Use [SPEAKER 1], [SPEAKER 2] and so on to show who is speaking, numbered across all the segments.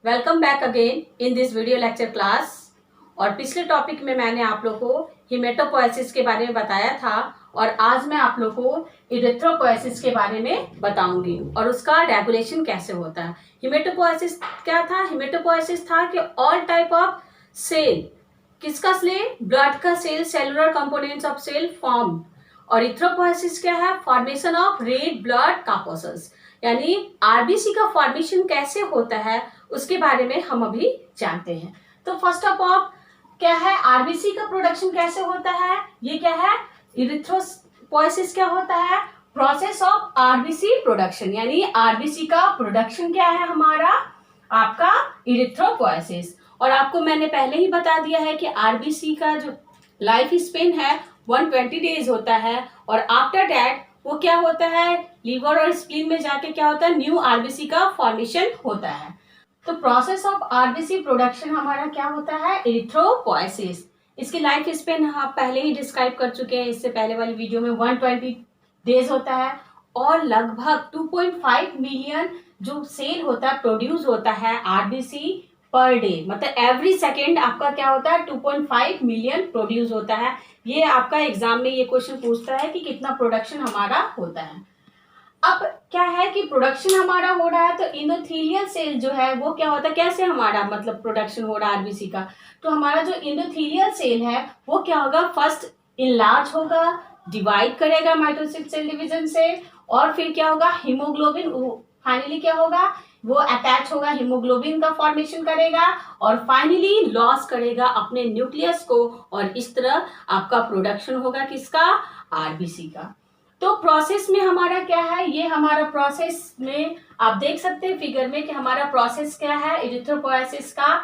[SPEAKER 1] Welcome back again in this video lecture class. और पिछले topic में मैंने आप लोग को हिमेटोपोएसिस के बारे में बताया था और आज मैं आप लोग को इरिथ्रोपोएसिस के बारे में बताऊंगी और उसका रेगुलेशन कैसे होता है। हिमेटोपोएसिस क्या था? हिमेटोपोएसिस था कि ऑल टाइप ऑफ सेल, किसका सेल? ब्लड का cell, cellular components of cell form. और इरिथ्रोपोएसिस क्या है? Formation of red blood corpuscles, यानी आरबीसी का फॉर्मेशन कैसे होता है उसके बारे में हम अभी जानते हैं। तो फर्स्ट ऑफ ऑल क्या है? आरबीसी का प्रोडक्शन कैसे होता है? ये क्या है? इरिथ्रोपोएसिस क्या होता है? प्रोसेस ऑफ आरबीसी प्रोडक्शन, यानी आरबीसी का प्रोडक्शन क्या है हमारा? आपका इरिथ्रोपोएसिस। और आपको मैंने पहले ही बता दिया है कि आरबीसी का जो लाइफ स्पेन है 120 डेज होता है और आफ्टर दैट वो क्या होता है? लीवर और स्प्लीन में जाके क्या होता है? न्यू आरबीसी का फॉर्मेशन होता है। तो प्रोसेस ऑफ आरबीसी प्रोडक्शन हमारा क्या होता है? इरिथ्रोपोएसिस। इसकी लाइफ स्पेन आप पहले ही डिस्क्राइब कर चुके हैं, इससे पहले वाली वीडियो में 120 डेज होता है और लगभग 2.5 मिलियन जो सेल होता है प्रोड्यूस होता है आरबीसी पर डे, मतलब एवरी सेकेंड आपका क्या होता है? 2.5 मिलियन प्रोड्यूस होता है। ये आपका एग्जाम में ये क्वेश्चन पूछता है कि कितना प्रोडक्शन हमारा होता है। अब क्या है कि प्रोडक्शन हमारा हो रहा है तो इंडोथेलियल सेल जो है वो क्या होता है? कैसे हमारा मतलब प्रोडक्शन हो रहा है आरबीसी का? तो हमारा जो इंडोथेलियल सेल है वो क्या होगा? फर्स्ट इनलार्ज होगा, डिवाइड करेगा माइटोसिस सेल डिवीजन से और फिर क्या होगा? हीमोग्लोबिन फाइनली क्या होगा? वो अटैच होगा, हीमोग्लोबिन का फॉर्मेशन करेगा और फाइनली लॉस करेगा अपने न्यूक्लियस को और इस तरह आपका प्रोडक्शन होगा किसका? आरबीसी का। तो प्रोसेस में हमारा क्या है? ये हमारा प्रोसेस में आप देख सकते हैं फिगर में कि हमारा प्रोसेस क्या है इरिथ्रोपोएसिस का,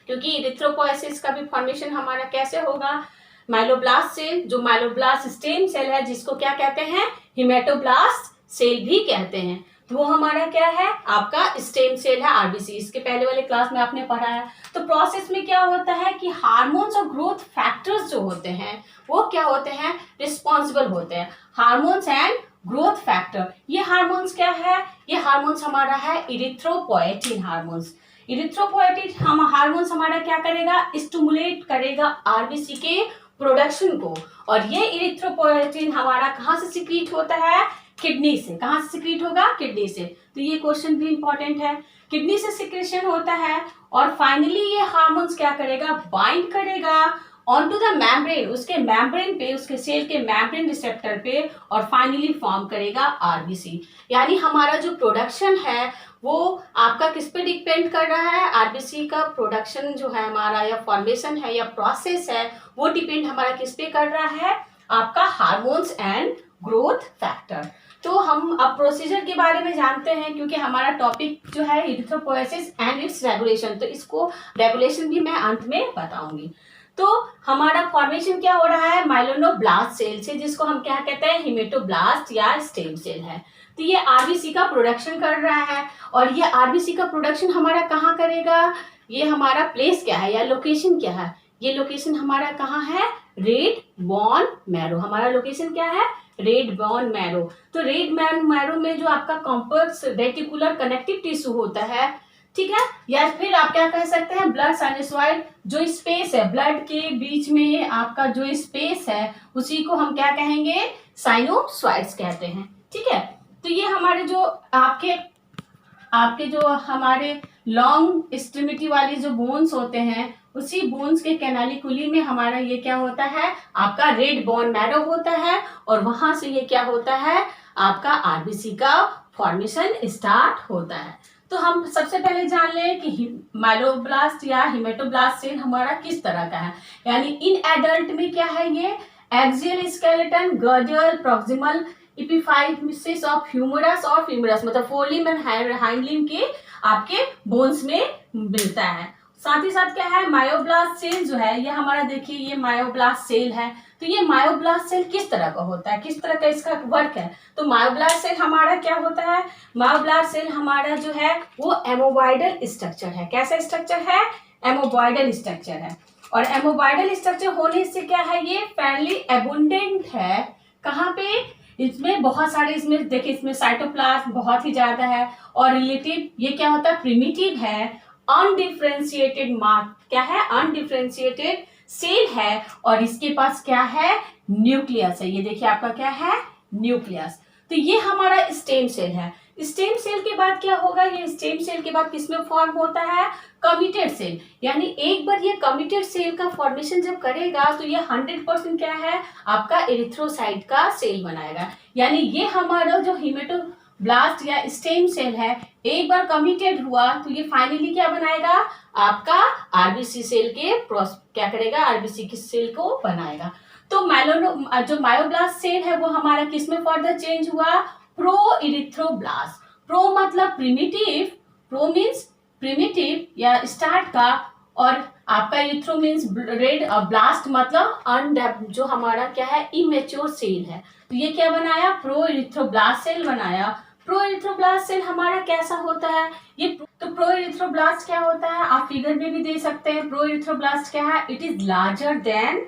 [SPEAKER 1] क्योंकि इरिथ्रोपोएसिस का भी फॉर्मेशन हमारा कैसे होगा? माइलोब्लास्ट सेल, जो माइलोब्लास्ट स्टेम सेल है जिसको क्या कहते हैं? हिमेटोब्लास्ट सेल भी कहते हैं, तो वो हमारा क्या है? आपका स्टेम सेल है आरबीसी। इसके पहले वाले क्लास में आपने पढ़ा है। तो प्रोसेस में क्या होता है कि हार्मोन्स और ग्रोथ फैक्टर्स जो होते हैं वो क्या होते हैं? रिस्पॉन्सिबल होते हैं। हार्मोन्स एंड ग्रोथ फैक्टर, ये हार्मोन्स क्या है? ये हार्मोन्स हमारा है इरिथ्रोपोएटिन हार्मोन्स। इरिथ्रोपोएटिन हम हार्मोन्स हमारा क्या करेगा? स्टिमुलेट करेगा आरबीसी के प्रोडक्शन को। और ये इरिथ्रोपोएटिन हमारा कहाँ से सिक्रीट होता है? किडनी से। कहाँ से सिक्रीट होगा? किडनी से। तो ये क्वेश्चन भी इंपॉर्टेंट है। किडनी से सिक्रेशन होता है और फाइनली ये हार्मोन्स क्या करेगा? बाइंड करेगा ऑन टू द मेम्ब्रेन, उसके मेम्ब्रेन पे, उसके सेल के मेम्ब्रेन रिसेप्टर पे और फाइनली फॉर्म करेगा आरबीसी। यानी हमारा जो प्रोडक्शन है वो आपका किस पे डिपेंड कर रहा है? आरबीसी का प्रोडक्शन जो है हमारा या फॉर्मेशन है या प्रोसेस है वो डिपेंड हमारा किस पे कर रहा है? आपका हार्मोन्स एंड ग्रोथ फैक्टर। तो हम अब प्रोसीजर के बारे में जानते हैं क्योंकि हमारा टॉपिक जो है इरिथ्रोपोएसिस एंड इट्स रेगुलेशन, तो इसको रेगुलेशन भी मैं अंत में बताऊंगी। तो हमारा फॉर्मेशन क्या हो रहा है? माइलोनोब्लास्ट सेल से, जिसको हम क्या कहते हैं? हिमेटोब्लास्ट या स्टेम सेल है। तो ये आरबीसी का प्रोडक्शन कर रहा है और ये आरबीसी का प्रोडक्शन हमारा कहाँ करेगा? ये हमारा प्लेस क्या है या लोकेशन क्या है? ये लोकेशन हमारा कहाँ है? Red bone marrow. हमारा लोकेशन क्या है? Red bone marrow. तो रेड बोन मैरो में जो आपका कॉम्प्लेक्स रेटिकुलर कनेक्टिव टिश्यू होता है, ठीक है, या फिर आप क्या कह सकते हैं? ब्लड साइनसॉइड, जो स्पेस है ब्लड के बीच में आपका जो स्पेस है उसी को हम क्या कहेंगे? साइनोसॉइड्स कहते हैं, ठीक है। तो ये हमारे जो आपके आपके जो हमारे लॉन्ग एक्सट्रीमिटी वाली जो बोन्स होते हैं उसी बोन्स के कैनालिकुली में हमारा ये क्या होता है? आपका रेड बोन मैरो होता है और वहां से ये क्या होता है? आपका आरबीसी का फॉर्मेशन स्टार्ट होता है। तो हम सबसे पहले जान लें कि माइलोब्लास्ट या हिमेटोब्लास्ट सेल हमारा किस तरह का है। यानी इन एडल्ट में क्या है? ये axial skeleton, girdle, proximal epiphysis of humerus और फीमरस, मतलब फोरलिम एंड हाइंड लिम्ब के आपके बोन्स में मिलता है। साथ ही साथ क्या है? मायोब्लास्ट सेल जो है ये हमारा, देखिए ये मायोब्लास्ट सेल है। तो ये मायोब्लास्ट सेल किस तरह का होता है? किस तरह का इसका वर्क है? तो मायोब्लास्ट सेल हमारा क्या होता है? मायोब्लास्ट सेल हमारा जो है वो एमोबॉइडल स्ट्रक्चर है। कैसा स्ट्रक्चर है? एमोबॉइडल स्ट्रक्चर है। और एमोबॉइडल स्ट्रक्चर होने से क्या है? ये फैनली एबुंडेंट है। कहाँ पे? इसमें बहुत सारे, इसमें देखिए इसमें साइटोप्लाज्म बहुत ही ज्यादा है और रिलेटिव ये क्या होता है? प्रिमिटिव है अनडिफरेंशिएटेड क्या है, अनडिफरेंशिएटेड सेल है और इसके पास क्या है, न्यूक्लियस है। ये देखिए आपका क्या है, न्यूक्लियस। तो ये हमारा स्टेम सेल है। स्टेम सेल के बाद क्या होगा, ये स्टेम सेल के बाद किसमें फॉर्म होता है, कमिटेड सेल। यानी एक बार ये कमिटेड सेल का फॉर्मेशन जब करेगा तो ये 100% क्या है, आपका एरिथ्रोसाइट का सेल बनाएगा। यानी ये हमारा जो हीमेटोब्लास्ट या स्टेम सेल है, एक बार कमिटेड हुआ तो ये फाइनली क्या बनाएगा, आपका आरबीसी सेल के क्या करेगा, आरबीसी की सेल को बनाएगा। तो जो मायोब्लास्ट सेल है वो हमारा किसमें फर्दर चेंज हुआ, प्रो इरिथ्रोब्लास्ट। प्रो मतलब प्रिमिटिव, प्रो मीन्स प्रिमिटिव या स्टार्ट का, और आपका इरिथ्रो मीन्स रेड, और ब्लास्ट मतलब अनडेवलप्ड, जो हमारा क्या है, इमेच्योर सेल है। तो ये क्या बनाया, प्रो इरिथ्रोब्लास्ट सेल बनाया। प्रो इरिथ्रोब्लास्ट सेल हमारा कैसा होता है, ये तो प्रो इरिथ्रोब्लास्ट क्या होता है, आप फिगर में भी दे सकते हैं। प्रो इरिथ्रोब्लास्ट क्या है, it is larger than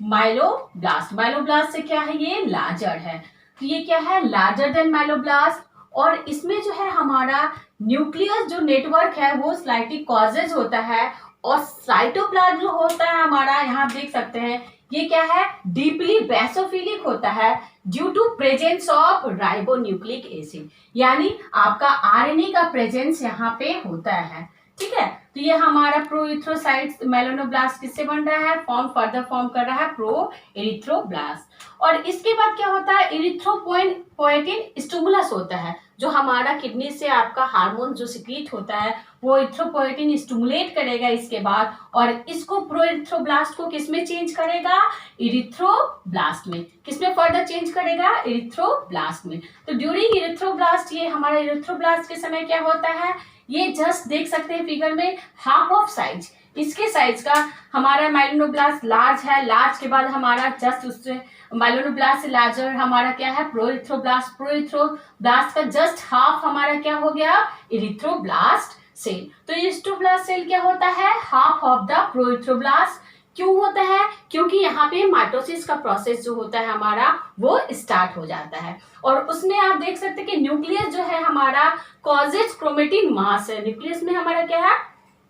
[SPEAKER 1] myeloblast. Myeloblast से क्या है, ये लार्जर है। तो ये क्या है, लार्जर देन माइलोब्लास्ट। और इसमें जो है हमारा न्यूक्लियस जो नेटवर्क है वो स्लाइटली कॉजेज होता है, और साइटोप्लाज्म जो होता है हमारा, यहाँ देख सकते हैं, ये क्या है, डीपली बेसोफिलिक होता है due to presence of ribonucleic acid. यानी आपका आरएनए का प्रेजेंस यहाँ पे होता है। ठीक है, तो ये हमारा प्रो इरिथ्रोसाइट्स मेलानोब्लास्ट किससे बन रहा है, फर्दर फॉर्म कर रहा है प्रो इरिथ्रोब्लास्ट। और इसके बाद क्या होता है, इरिथ्रोपोएटिन स्टिमुलस होता है, जो हमारा किडनी से आपका हार्मोन जो सिक्रीट होता है वो इरिथ्रोपोएटिन स्टिमुलेट करेगा इसके बाद, और इसको प्रो इरिथ्रोब्लास्ट को किसमें चेंज करेगा, इरिथ्रोब्लास्ट में। किसमें फर्दर चेंज करेगा, इरिथ्रोब्लास्ट में। तो ड्यूरिंग इरिथ्रोब्लास्ट, ये हमारा इरिथ्रोब्लास्ट के समय क्या होता है, ये जस्ट देख सकते हैं फिगर में, हाफ ऑफ साइज, इसके साइज का हमारा माइलोनोब्लास्ट लार्ज है। लार्ज के बाद हमारा जस्ट उससे माइलोनोब्लास्ट से लार्जर हमारा क्या है, प्रो इरिथ्रोब्लास्ट। प्रो इरिथ्रोब्लास्ट का जस्ट हाफ हमारा क्या हो गया, इरिथ्रोब्लास्ट सेल। तो इरिथ्रोब्लास्ट सेल क्या होता है, half of the pro erythroblast. क्यों होता है, क्योंकि यहाँ पे माइटोसिस का प्रोसेस जो होता है हमारा वो स्टार्ट हो जाता है। और उसमें आप देख सकते हैं कि न्यूक्लियस जो है हमारा कॉजेज क्रोमेटिन मास है। न्यूक्लियस में हमारा क्या है,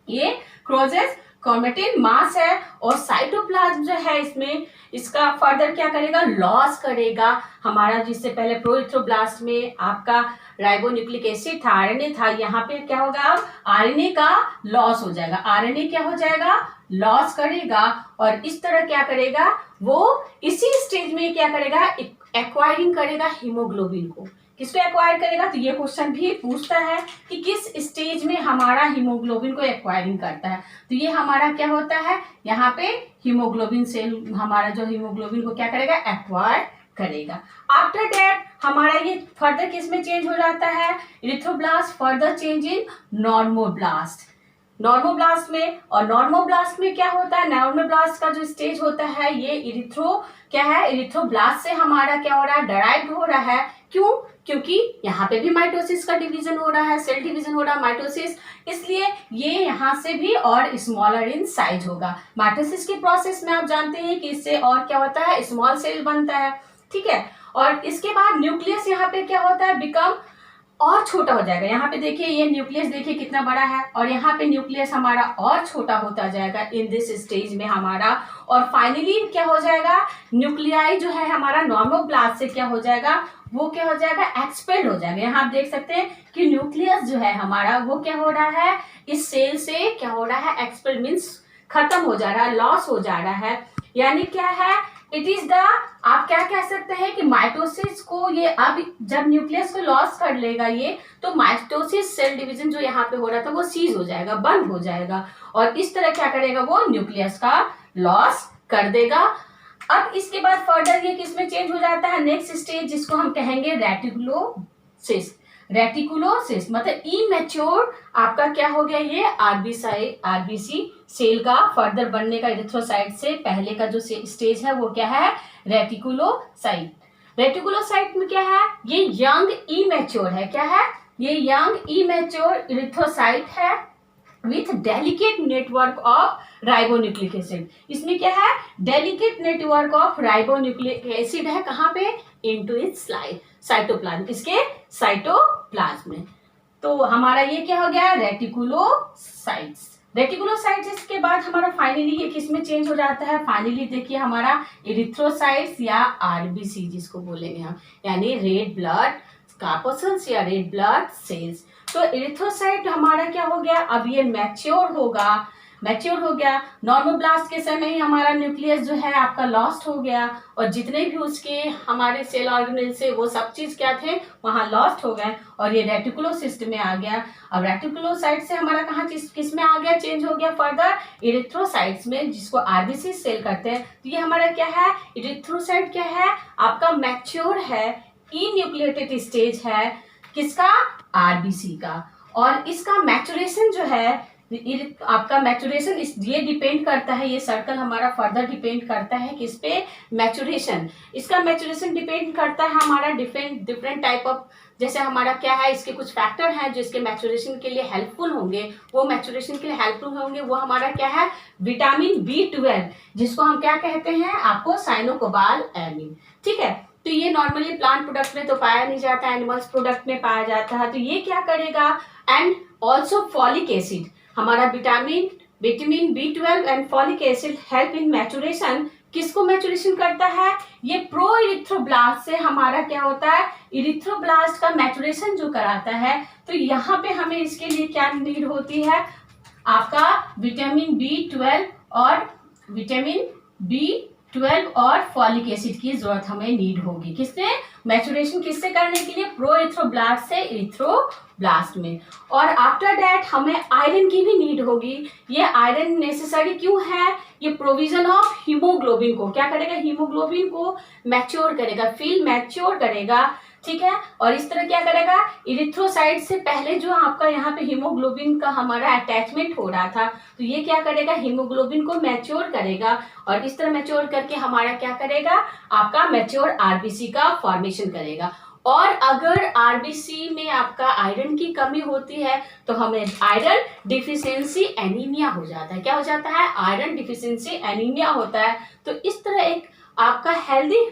[SPEAKER 1] ये क्रोजेज क्रोमेटिन मास है, और साइटोप्लाज्म जो है इसमें इसका फर्दर क्या करेगा, लॉस करेगा हमारा। जिससे पहले प्रो इरिथ्रोब्लास्ट में आपका राइबोन्यूक्लिक एसिड था, आरएनए था, यहाँ पे क्या होगा, अब आरएनए का लॉस हो जाएगा। आरएनए क्या हो जाएगा, लॉस करेगा, और इस तरह क्या करेगा, वो इसी स्टेज में क्या करेगा, एक्वायरिंग करेगा हीमोग्लोबिन को। किसको एक्वायर करेगा, तो ये क्वेश्चन भी पूछता है कि किस स्टेज में हमारा हीमोग्लोबिन को एक्वायरिंग करता है। तो ये हमारा क्या होता है, यहाँ पे हीमोग्लोबिन सेल हमारा जो हीमोग्लोबिन को क्या करेगा, एक्वायर करेगा। आफ्टर दैट हमारा ये फर्दर किस में चेंज हो जाता है, erythroblast further change in normoblast. Normoblast में, और नॉर्मोब्लास्ट में क्या होता है, नॉर्मोब्लास्ट का जो स्टेज होता है ये क्या है, इरिथ्रोब्लास्ट से हमारा क्या हो रहा है, डराइव हो रहा है। क्यों, क्योंकि यहाँ पे भी माइटोसिस का डिवीजन हो रहा है, सेल डिवीजन हो रहा है, माइटोसिस, इसलिए ये यहाँ से भी और स्मॉलर इन साइज होगा। माइटोसिस के प्रोसेस में आप जानते हैं कि इससे और क्या होता है, स्मॉल सेल बनता है। ठीक है, और इसके बाद न्यूक्लियस यहाँ पे क्या होता है, बिकम और छोटा हो जाएगा। यहाँ पे देखिए, ये न्यूक्लियस देखिए कितना बड़ा है, और यहाँ पे न्यूक्लियस हमारा और छोटा होता जाएगा इन दिस स्टेज में हमारा। और फाइनली क्या हो जाएगा, न्यूक्लियाई जो है हमारा नॉर्मोब्लास्ट से क्या हो जाएगा, वो क्या हो जाएगा, एक्सपेल्ड हो जाएगा। यहाँ आप देख सकते हैं कि न्यूक्लियस जो है हमारा वो क्या हो रहा है, इस सेल से क्या हो रहा है, एक्सपेल्ड मीन्स खत्म हो जा रहा है, लॉस हो जा रहा है। यानी क्या है, इट इज द, आप क्या कह सकते हैं कि माइटोसिस को ये अब जब न्यूक्लियस को लॉस कर लेगा ये, तो माइटोसिस सेल डिवीजन जो यहाँ पे हो रहा था वो सीज हो जाएगा, बंद हो जाएगा, और इस तरह क्या करेगा, वो न्यूक्लियस का लॉस कर देगा। अब इसके बाद फर्दर ये किसमें चेंज हो जाता है, नेक्स्ट स्टेज जिसको हम कहेंगे रेटिकुलोसिस। रेटिकुलोसिस मतलब इमेच्योर आपका क्या हो गया, ये आरबीसी सेल का फर्दर बनने का, इरिथ्रोसाइट से पहले का जो स्टेज है वो क्या है, रेटिकुलोसाइट। रेटिकुलोसाइट में क्या है, ये यंग इमेच्योर है, क्या है, ये यंग इमेच्योर इरिथ्रोसाइट है with delicate network of ribonucleic acid. इसमें क्या है, delicate network of ribonucleic acid है, कहाँ पे, इनटू इट्स साइटोप्लाज्म, इसके साइटोप्लाज्म में। तो हमारा ये क्या हो गया, रेटिकुलोसाइट्स। रेटिकुलोसाइट्स के बाद हमारा फाइनली ये किस में चेंज हो जाता है, फाइनली देखिए हमारा इरिथ्रोसाइट्स या आरबीसी जिसको बोलेंगे हम, यानी रेड ब्लड कार्पस्कल्स या रेड ब्लड सेल्स। तो इरिथ्रोसाइट हमारा क्या हो गया, अब ये मैच्योर हो गया। नॉर्मोब्लास्ट के समय ही हमारा न्यूक्लियस जो है आपका लॉस्ट हो गया, और जितने भी उसके हमारे सेल ऑर्गेनेल से वो सब चीज क्या थे वहां लॉस्ट हो गए, और ये रेटिकुलोसिस्ट में आ गया। अब रेटिकुलोसाइट से हमारा कहाँ किस में आ गया, चेंज हो गया फर्दर इरिथ्रोसाइट्स में, जिसको आरबीसी सेल करते हैं। तो ये हमारा क्या है, इरिथ्रोसाइट क्या है आपका, मैच्योर है, इन्यूक्लिएटेड स्टेज है किसका, आरबीसी का। और इसका मैचुरेशन जो है आपका मैचुरेशन ये डिपेंड करता है, ये सर्कल हमारा फर्दर डिपेंड करता है किस पे, मैचुरेशन। इसका मैचुरेशन डिपेंड करता है हमारा डिफरेंट टाइप ऑफ, जैसे हमारा क्या है, इसके कुछ फैक्टर हैं जो इसके मैचुरेशन के लिए हेल्पफुल होंगे। वो मैचुरेशन के लिए हेल्पफुल होंगे वो हमारा क्या है, विटामिन B12, जिसको हम क्या कहते हैं आपको, साइनोकोबालामिन। ठीक है, तो ये नॉर्मली प्लांट प्रोडक्ट में तो पाया नहीं जाता, एनिमल्स प्रोडक्ट में पाया जाता है। तो ये क्या करेगा, एंड ऑल्सो फॉलिक एसिड, हमारा vitamin B12 and folic acid help in maturation. किसको मैचुरेशन करता है, ये प्रो इरिथ्रोब्लास्ट से हमारा क्या होता है, इरिथ्रोब्लास्ट का मैचुरेशन जो कराता है। तो यहाँ पे हमें इसके लिए क्या नीड होती है, आपका विटामिन B12 और फॉलिक एसिड की जरूरत हमें नीड होगी। किससे, मैचुरेशन किससे करने के लिए, प्रो इरिथ्रोब्लास्ट से इरिथ्रोब्लास्ट में। और आफ्टर दैट हमें आयरन की भी नीड होगी। ये आयरन नेसेसरी क्यों है, ये प्रोविजन ऑफ हीमोग्लोबिन को क्या करेगा, हीमोग्लोबिन को मैच्योर करेगा, फील मैच्योर करेगा। ठीक है, और इस तरह क्या करेगा, इरिथ्रोसाइट से पहले जो आपका यहाँ पे हीमोग्लोबिन का हमारा अटैचमेंट हो रहा था, तो ये क्या करेगा, हीमोग्लोबिन को मैच्योर करेगा, और इस तरह मैच्योर करके हमारा क्या करेगा, आपका मैच्योर आरबीसी का फॉर्मेशन करेगा। और अगर आरबीसी में आपका आयरन की कमी होती है तो हमें आयरन डिफिशियंसी एनीमिया हो जाता है। क्या हो जाता है, आयरन डिफिशियंसी एनीमिया होता है। तो इस तरह एक आपका हेल्दी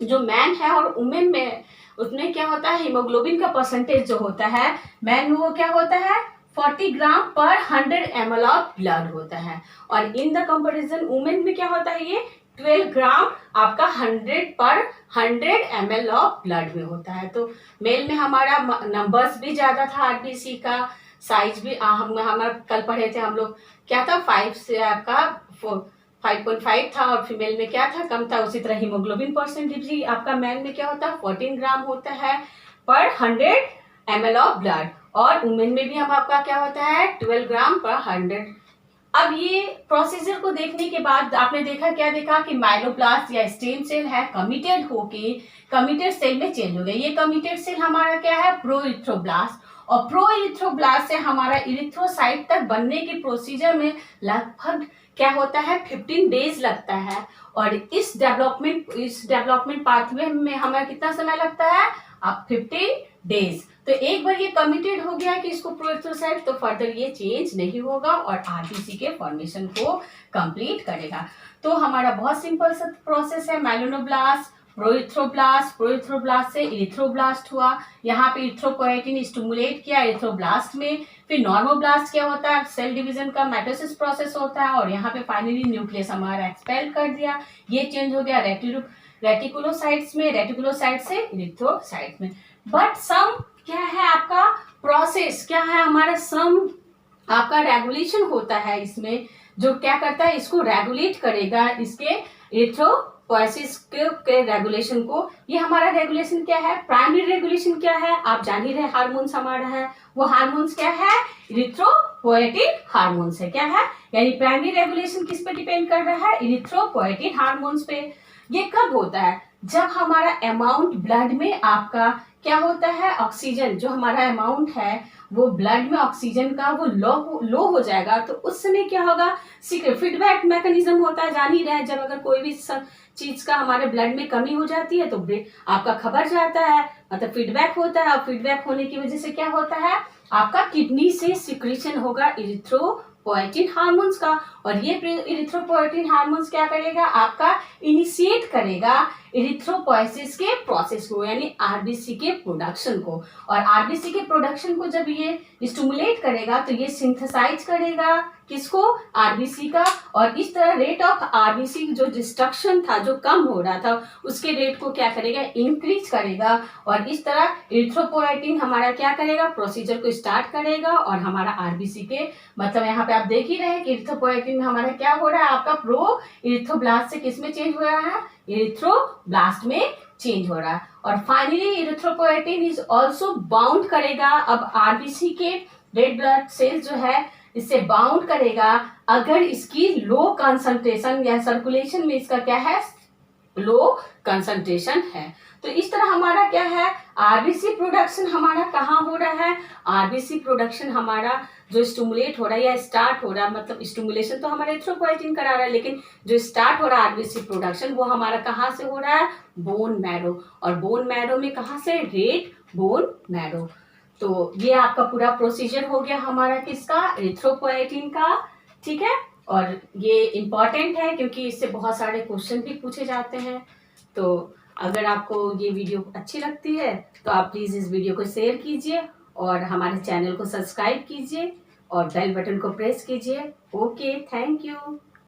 [SPEAKER 1] जो मैन है और वुमेन में, उसमें क्या होता है, हीमोग्लोबिन का परसेंटेज जो होता है मैन में वो क्या होता है, 40 ग्राम पर 100 ml ऑफ ब्लड होता है, और इन द कंपैरिजन वुमेन में क्या होता है, ये 12 ग्राम आपका 100 पर 100 ml ऑफ ब्लड में होता है। तो मेल में हमारा नंबर्स भी ज्यादा था, आरबीसी का साइज भी हमारा कल पढ़े थे हम लोग, क्या था 5 से आपका 5.5 था, और फीमेल में क्या था, कम था। उसी तरह हीमोग्लोबिन परसेंटेज भी आपका मैन में क्या होता है, 14 ग्राम होता है पर 100 ml ऑफ ब्लड, और वुमेन में भी हम आपका क्या होता है, 12 ग्राम पर 100। अब ये प्रोसीजर को देखने के बाद आपने क्या देखा कि माइलोब्लास्ट या स्टेम सेल है कमिटेड होके कमिटेड सेल में चेंज हो गया। ये कमिटेड सेल हमारा क्या है, प्रो इरिथ्रोब्लास्ट, और प्रो इरिथ्रोब्लास्ट से हमारा इरिथ्रोसाइट तक बनने के प्रोसीजर में लगभग क्या होता है, 15 डेज लगता है। और इस डेवलपमेंट पाथवे में हमें कितना समय लगता है, अब 15 डेज। तो एक बार ये कमिटेड हो गया कि इसको प्रो इरिथ्रोसाइट, तो फर्दर ये चेंज नहीं होगा और आरबीसी के फॉर्मेशन को कंप्लीट करेगा। तो हमारा बहुत सिंपल सा प्रोसेस है, मेलानोब्लास्ट, प्रोइथ्रोब्लास्ट से इरिथ्रोब्लास्ट हुआ, यहाँ पे इरिथ्रोपोएटिन स्टिमुलेट किया इरिथ्रोब्लास्ट में। फिर नॉर्मोब्लास्ट क्या होता है, सेल डिवीजन का माइटोसिस प्रोसेस होता है, और यहाँ पे फाइनली न्यूक्लियस हमारा एक्सपेल कर दिया। ये चेंज हो गया रेटिकुलोसाइट्स में, रेटिकुलोसाइट से इरिथ्रोसाइट में। बट सम क्या है आपका प्रोसेस, क्या है हमारा सम आपका रेगुलेशन होता है इसमें, जो क्या करता है, इसको रेगुलेट करेगा, इसके इरिथ्रोपोएसिस के रेगुलेशन को। ये हमारा रेगुलेशन क्या है, प्राइमरी रेगुलेशन क्या है, आप जान ही रहे, हार्मोन्स हमारा है, वो हार्मोन्स क्या है, इरिथ्रोपोएटिन हार्मोन्स है। क्या है, यानी प्राइमरी रेगुलेशन किस पे डिपेंड कर रहा है, इरिथ्रोपोएटिन हार्मोन्स पे। ये कब होता है, जब हमारा अमाउंट ब्लड में आपका क्या होता है, ऑक्सीजन जो हमारा अमाउंट है वो ब्लड में ऑक्सीजन का वो लो हो जाएगा। तो उस समय क्या होगा, फीडबैक मैकेनिज्म होता है, जान ही रहे, जब अगर कोई भी चीज का हमारे ब्लड में कमी हो जाती है तो आपका खबर जाता है, मतलब फीडबैक होता है। और फीडबैक होने की वजह से क्या होता है, आपका किडनी से सिक्रीशन होगा इरिथ्रोपोएटिन हार्मोन्स का। और ये इरिथ्रोपोएटिन हार्मोन्स क्या करेगा, आपका इनिशिएट करेगा इरिथ्रोपोएसिस के प्रोसेस को, यानी आरबीसी के प्रोडक्शन को। और आरबीसी के प्रोडक्शन को जब ये स्टिमुलेट करेगा तो ये सिंथेसाइज करेगा किसको, आरबीसी का। और इस तरह रेट ऑफ आरबीसी जो डिस्ट्रक्शन था, जो कम हो रहा था, उसके रेट को क्या करेगा, इंक्रीज करेगा। और इस तरह इरिथ्रोपोएटिन हमारा क्या करेगा, प्रोसीजर को स्टार्ट करेगा और हमारा आरबीसी के, मतलब यहाँ पे आप देख ही रहे हैं कि इरिथ्रोपोएटिन हमारा क्या हो रहा है, आपका प्रो इरिथ्रोब्लास्ट से किस में चेंज हो रहा है, इरिथ्रोब्लास्ट में चेंज हो रहा है। और finally erythropoietin is also bound करेगा अब आरबीसी के रेड ब्लड सेल्स जो है इससे बाउंड करेगा अगर इसकी लो कंसंट्रेशन या सर्कुलेशन में इसका क्या है, लो कंसंट्रेशन है। तो इस तरह हमारा क्या है, आरबीसी प्रोडक्शन हमारा कहाँ हो रहा है, आरबीसी प्रोडक्शन हमारा जो स्टिमुलेट हो रहा है या स्टार्ट हो रहा है, मतलब स्टिमुलेशन तो हमारा इरिथ्रोपोएटिन करा रहा है, लेकिन जो स्टार्ट हो रहा है आरबीसी प्रोडक्शन वो हमारा कहाँ से हो रहा है, बोन मैरो। और बोन मैरो में कहाँ से, रेड बोन मैरो। तो ये आपका पूरा प्रोसीजर हो गया हमारा किसका, इरिथ्रोपोएटिन का, ठीक है। और ये इम्पॉर्टेंट है क्योंकि इससे बहुत सारे क्वेश्चन भी पूछे जाते हैं। तो अगर आपको ये वीडियो अच्छी लगती है तो आप प्लीज़ इस वीडियो को शेयर कीजिए और हमारे चैनल को सब्सक्राइब कीजिए और बेल बटन को प्रेस कीजिए। Okay, thank you.